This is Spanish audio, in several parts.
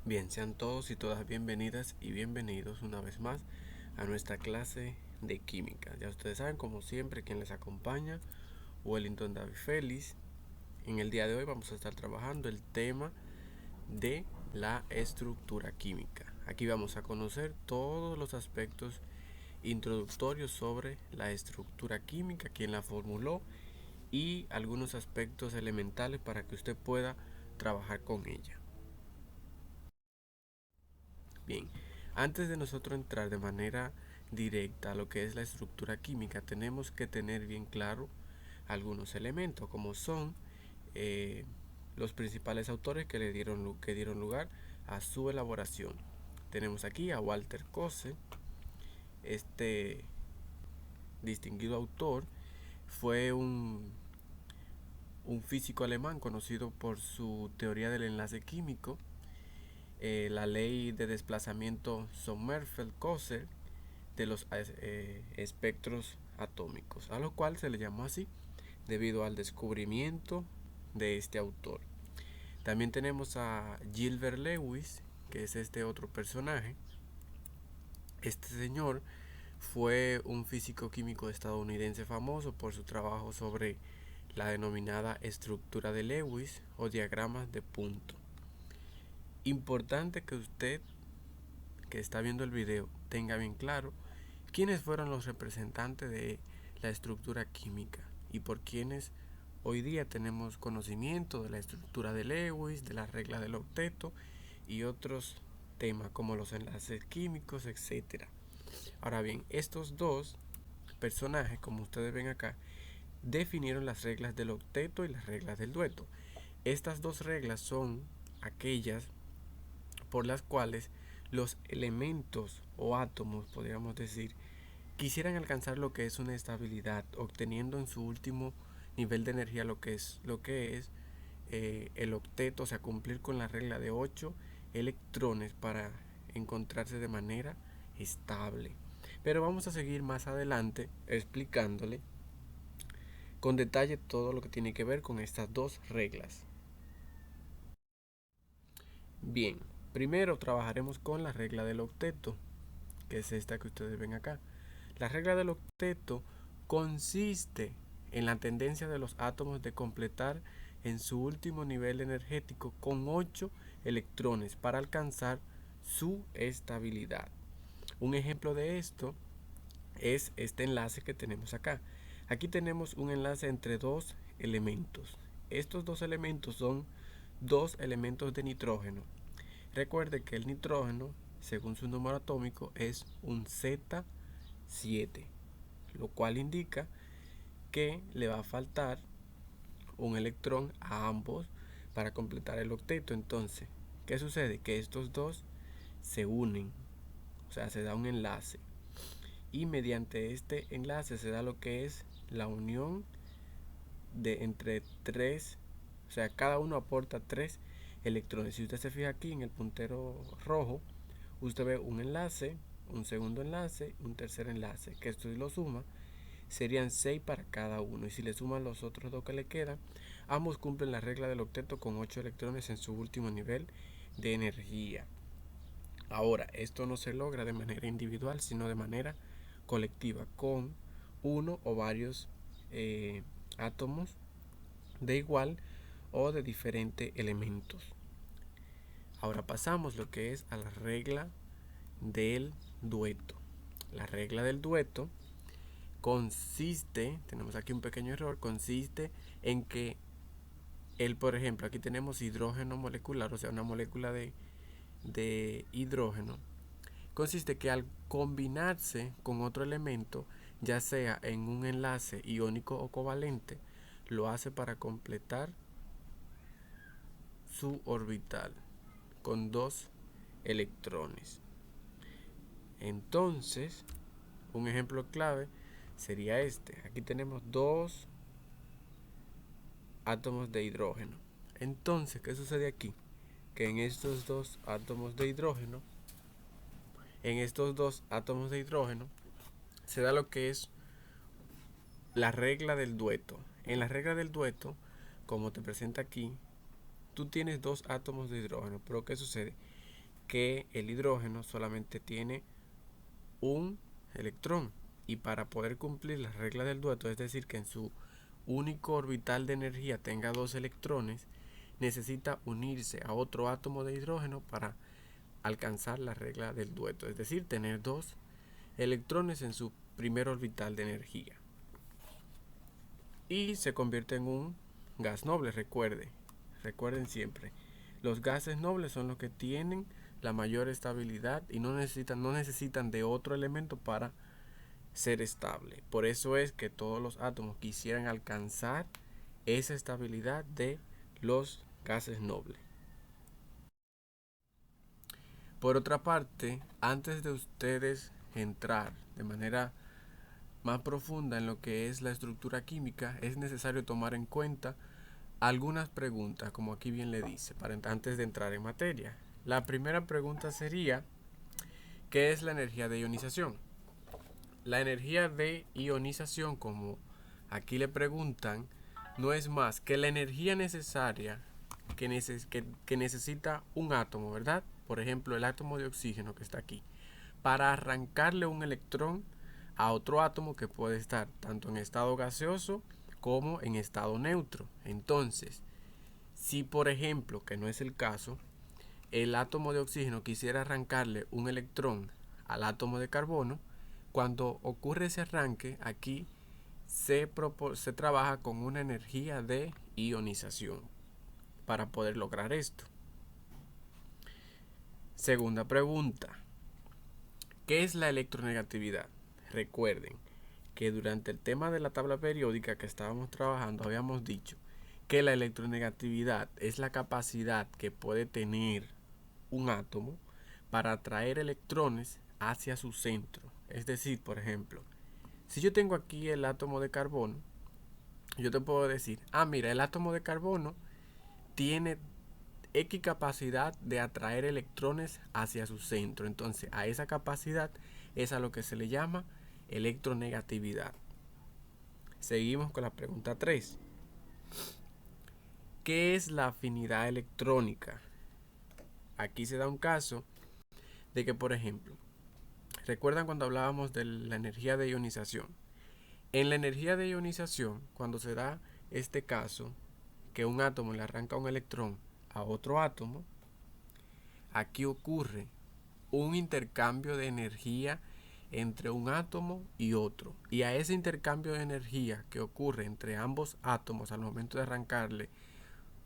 Bien, sean todos y todas bienvenidas y bienvenidos una vez más a nuestra clase de química. Ya ustedes saben, como siempre, quien les acompaña, Wellington David Félix. En el día de hoy vamos a estar trabajando el tema de la estructura química. Aquí vamos a conocer todos los aspectos introductorios sobre la estructura química, quién la formuló y algunos aspectos elementales para que usted pueda trabajar con ella. Bien, antes de nosotros entrar de manera directa a lo que es la estructura química, tenemos que tener bien claro algunos elementos, como son eh, los principales autores que dieron lugar a su elaboración. Tenemos aquí a Walter Kose. Este distinguido autor fue un físico alemán conocido por su teoría del enlace químico, la ley de desplazamiento Sommerfeld-Kosser de los espectros atómicos, a lo cual se le llamó así debido al descubrimiento de este autor. También tenemos a Gilbert Lewis, que es este otro personaje. Este señor fue un físico químico estadounidense famoso por su trabajo sobre la denominada estructura de Lewis o diagramas de punto. Importante que usted que está viendo el video tenga bien claro quiénes fueron los representantes de la estructura química y por quienes hoy día tenemos conocimiento de la estructura de Lewis, de la regla del octeto y otros temas como los enlaces químicos, etcétera. Ahora bien, estos dos personajes, como ustedes ven acá, definieron las reglas del octeto y las reglas del dueto. Estas dos reglas son aquellas por las cuales los elementos o átomos, podríamos decir, quisieran alcanzar lo que es una estabilidad, obteniendo en su último nivel de energía lo que es el octeto, o sea, cumplir con la regla de 8 electrones para encontrarse de manera estable. Pero vamos a seguir más adelante explicándole con detalle todo lo que tiene que ver con estas dos reglas. Bien, primero trabajaremos con la regla del octeto, que es esta que ustedes ven acá. La regla del octeto consiste en la tendencia de los átomos de completar en su último nivel energético con 8 electrones para alcanzar su estabilidad. Un ejemplo de esto es este enlace que tenemos acá. Aquí tenemos un enlace entre dos elementos. Estos dos elementos son dos elementos de nitrógeno. Recuerde que el nitrógeno, según su número atómico, es un Z7, lo cual indica que le va a faltar un electrón a ambos para completar el octeto. Entonces, ¿qué sucede? Que estos dos se unen, o sea, se da un enlace. Y mediante este enlace se da lo que es la unión de entre tres, o sea, cada uno aporta tres electrones. Si usted se fija aquí en el puntero rojo, usted ve un enlace, un segundo enlace, un tercer enlace, que esto si lo suma, serían 6 para cada uno. Y si le suman los otros dos que le quedan, ambos cumplen la regla del octeto con 8 electrones en su último nivel de energía. Ahora, esto no se logra de manera individual, sino de manera colectiva, con uno o varios átomos de igual o de diferentes elementos. Ahora pasamos lo que es a la regla del dueto. La regla del dueto consiste, tenemos aquí un pequeño error, consiste en que por ejemplo, aquí tenemos hidrógeno molecular, o sea, una molécula de hidrógeno, consiste que al combinarse con otro elemento, ya sea en un enlace iónico o covalente, lo hace para completar su orbital con dos electrones. Entonces, un ejemplo clave sería este. Aquí tenemos dos átomos de hidrógeno. Entonces, ¿qué sucede aquí? Que en estos dos átomos de hidrógeno, se da lo que es la regla del dueto. En la regla del dueto, como te presenta aquí, tú tienes dos átomos de hidrógeno, pero ¿qué sucede? que el hidrógeno solamente tiene un electrón, y para poder cumplir las reglas del dueto, es decir, que en su único orbital de energía tenga dos electrones, necesita unirse a otro átomo de hidrógeno para alcanzar la regla del dueto, es decir, tener dos electrones en su primer orbital de energía, y se convierte en un gas noble. Recuerden siempre, los gases nobles son los que tienen la mayor estabilidad y no necesitan de otro elemento para ser estable. Por eso es que todos los átomos quisieran alcanzar esa estabilidad de los gases nobles. Por otra parte, antes de ustedes entrar de manera más profunda en lo que es la estructura química, es necesario tomar en cuenta algunas preguntas, como aquí bien le dice, antes de entrar en materia. La primera pregunta sería: ¿qué es la energía de ionización? La energía de ionización, como aquí le preguntan, no es más que la energía necesaria que necesita un átomo, ¿verdad? Por ejemplo, el átomo de oxígeno que está aquí, para arrancarle un electrón a otro átomo que puede estar tanto en estado gaseoso como en estado neutro. Entonces, si por ejemplo, que no es el caso, el átomo de oxígeno quisiera arrancarle un electrón al átomo de carbono, cuando ocurre ese arranque, aquí se trabaja con una energía de ionización para poder lograr esto. Segunda pregunta: ¿qué es la electronegatividad? Recuerden que durante el tema de la tabla periódica que estábamos trabajando habíamos dicho que la electronegatividad es la capacidad que puede tener un átomo para atraer electrones hacia su centro. Es decir, por ejemplo, si yo tengo aquí el átomo de carbono, yo te puedo decir, mira, el átomo de carbono tiene X capacidad de atraer electrones hacia su centro. Entonces, a esa capacidad es a lo que se le llama electronegatividad. Seguimos con la pregunta 3. ¿Qué es la afinidad electrónica? Aquí se da un caso de que, por ejemplo, ¿recuerdan cuando hablábamos de la energía de ionización? En la energía de ionización, cuando se da este caso, que un átomo le arranca un electrón a otro átomo, aquí ocurre un intercambio de energía entre un átomo y otro. Y a ese intercambio de energía que ocurre entre ambos átomos al momento de arrancarle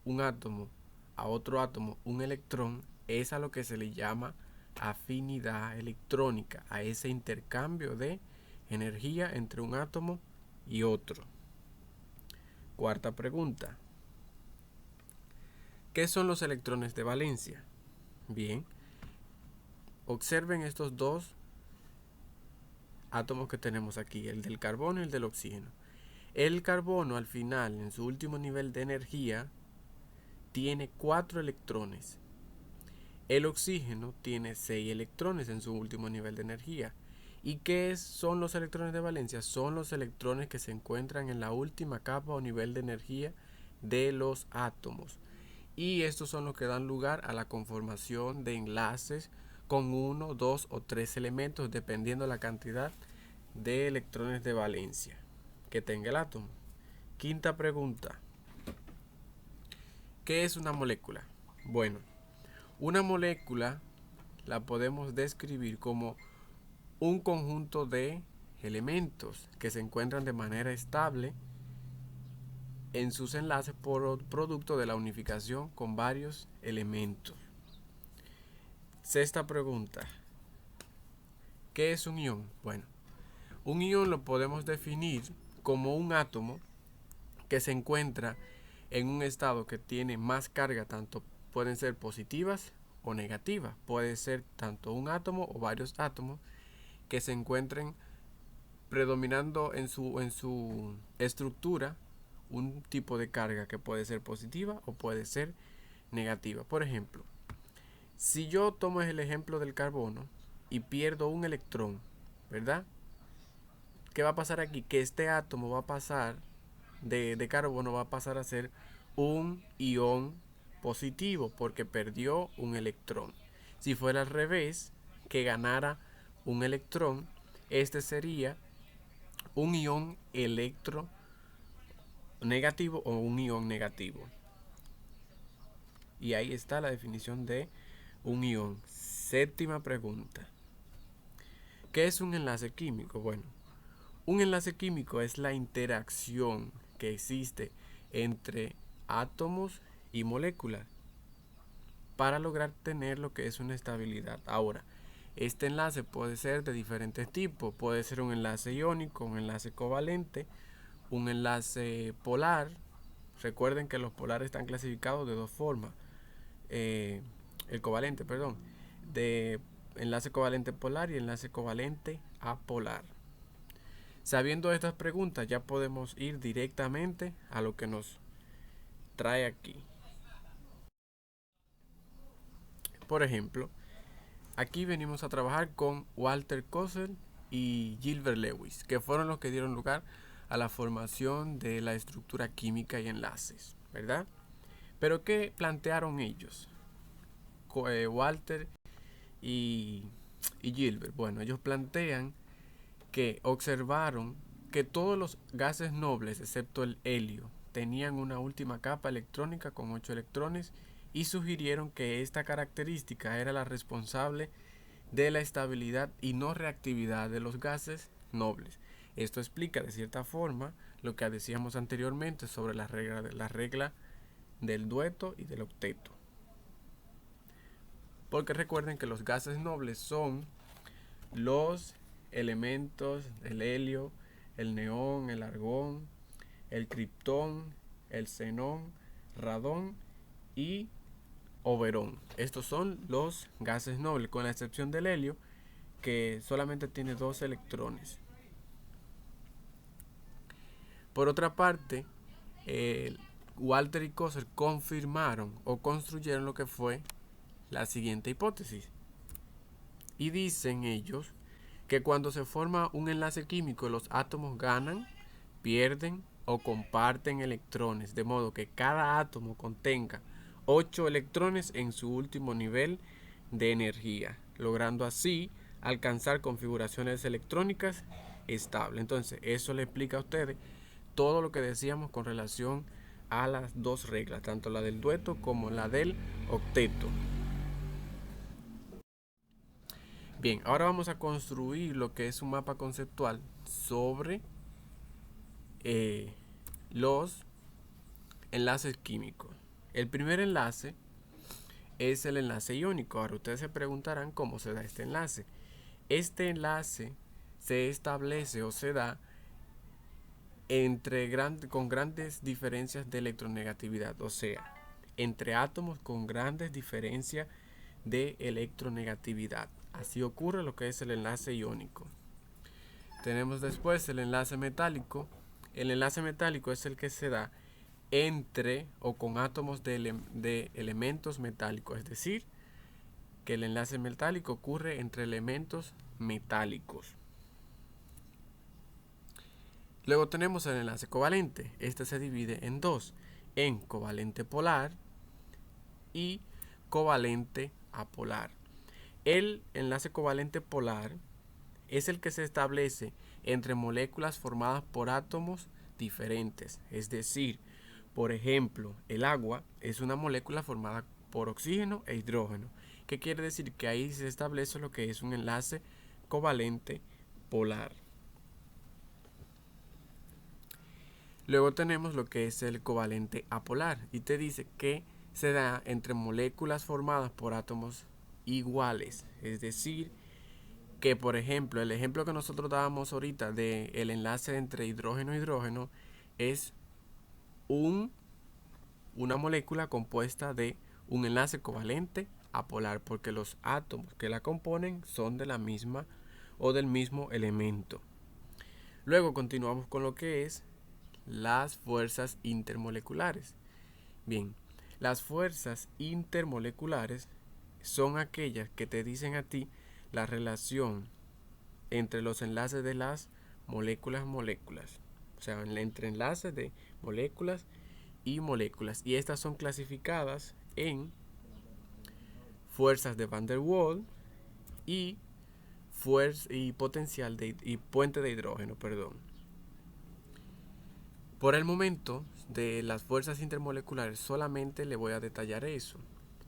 un átomo a otro átomo un electrón, es a lo que se le llama afinidad electrónica, a ese intercambio de energía entre un átomo y otro. Cuarta pregunta: ¿qué son los electrones de valencia? Bien, observen estos dos átomos que tenemos aquí, el del carbono y el del oxígeno. El carbono, al final, en su último nivel de energía, tiene 4 electrones. El oxígeno tiene 6 electrones en su último nivel de energía. ¿Y qué son los electrones de valencia? Son los electrones que se encuentran en la última capa o nivel de energía de los átomos. Y estos son los que dan lugar a la conformación de enlaces con 1, 2 o 3 elementos, dependiendo la cantidad de electrones de valencia que tenga el átomo. Quinta pregunta: ¿qué es una molécula? Bueno, una molécula la podemos describir como un conjunto de elementos que se encuentran de manera estable en sus enlaces por producto de la unificación con varios elementos. Sexta pregunta: ¿qué es un ion? Bueno, un ion lo podemos definir como un átomo que se encuentra en un estado que tiene más carga, tanto pueden ser positivas o negativas. Puede ser tanto un átomo o varios átomos que se encuentren predominando en su estructura un tipo de carga que puede ser positiva o puede ser negativa. Por ejemplo, si yo tomo el ejemplo del carbono y pierdo un electrón, ¿verdad? ¿Qué va a pasar aquí? Que este átomo va a pasar de carbono, va a pasar a ser un ion positivo porque perdió un electrón. Si fuera al revés, que ganara un electrón, este sería un ion electronegativo o un ion negativo. Y ahí está la definición de un ion. Séptima pregunta. ¿Qué es un enlace químico? Bueno, un enlace químico es la interacción que existe entre átomos y moléculas para lograr tener lo que es una estabilidad. Ahora, este enlace puede ser de diferentes tipos. Puede ser un enlace iónico, un enlace covalente, un enlace polar. Recuerden que los polares están clasificados de dos formas. El covalente, perdón, de enlace covalente polar y enlace covalente apolar. Sabiendo estas preguntas, ya podemos ir directamente a lo que nos trae aquí. Por ejemplo, aquí venimos a trabajar con Walter Kozel y Gilbert Lewis, que fueron los que dieron lugar a la formación de la estructura química y enlaces, ¿verdad? Pero ¿qué plantearon ellos? Walter y Gilbert. Bueno, ellos plantean que observaron que todos los gases nobles, excepto el helio, tenían una última capa electrónica con 8 electrones y sugirieron que esta característica era la responsable de la estabilidad y no reactividad de los gases nobles. Esto explica de cierta forma lo que decíamos anteriormente sobre la regla del dueto y del octeto. Porque recuerden que los gases nobles son los elementos, el helio, el neón, el argón, el criptón, el xenón, radón y oberón. Estos son los gases nobles, con la excepción del helio, que solamente tiene 2 electrones. Por otra parte, Walter y Kozel confirmaron o construyeron lo que fue la siguiente hipótesis. Y dicen ellos que cuando se forma un enlace químico, los átomos ganan, pierden o comparten electrones, de modo que cada átomo contenga 8 electrones en su último nivel de energía, logrando así alcanzar configuraciones electrónicas estables. Entonces, eso le explica a ustedes todo lo que decíamos con relación a las dos reglas, tanto la del dueto como la del octeto. Bien, ahora vamos a construir lo que es un mapa conceptual sobre los enlaces químicos. El primer enlace es el enlace iónico. Ahora ustedes se preguntarán cómo se da este enlace. Este enlace se establece o se da con grandes diferencias de electronegatividad, o sea, entre átomos con grandes diferencias de electronegatividad. Así ocurre lo que es el enlace iónico. Tenemos después el enlace metálico. El enlace metálico es el que se da entre o con átomos de elementos metálicos, es decir, que el enlace metálico ocurre entre elementos metálicos. Luego tenemos el enlace covalente. Este se divide en dos, en covalente polar y covalente apolar. El enlace covalente polar es el que se establece entre moléculas formadas por átomos diferentes. Es decir, por ejemplo, el agua es una molécula formada por oxígeno e hidrógeno. ¿Qué quiere decir? Que ahí se establece lo que es un enlace covalente polar. Luego tenemos lo que es el covalente apolar y te dice que se da entre moléculas formadas por átomos iguales. Es decir, que por ejemplo, el ejemplo que nosotros dábamos ahorita del enlace entre hidrógeno y hidrógeno es una molécula compuesta de un enlace covalente apolar, porque los átomos que la componen son de la misma o del mismo elemento. Luego continuamos con lo que es las fuerzas intermoleculares. Bien, las fuerzas intermoleculares son aquellas que te dicen a ti la relación entre los enlaces de las moléculas, o sea, entre enlaces de moléculas y moléculas, y estas son clasificadas en fuerzas de Van der Waals y potencial y puente de hidrógeno, perdón. Por el momento, de las fuerzas intermoleculares solamente le voy a detallar eso,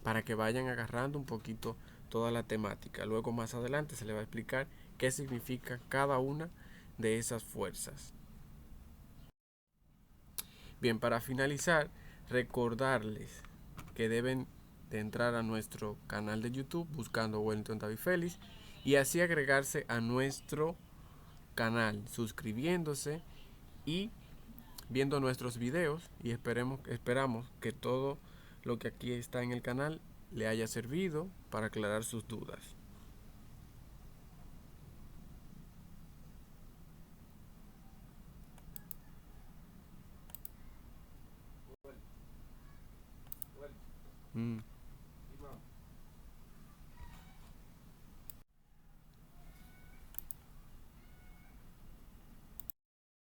para que vayan agarrando un poquito toda la temática. Luego más adelante se le va a explicar qué significa cada una de esas fuerzas. Bien, para finalizar, recordarles que deben de entrar a nuestro canal de YouTube buscando Wellington David Félix y así agregarse a nuestro canal suscribiéndose y viendo nuestros videos, y esperamos que todo lo que aquí está en el canal le haya servido para aclarar sus dudas.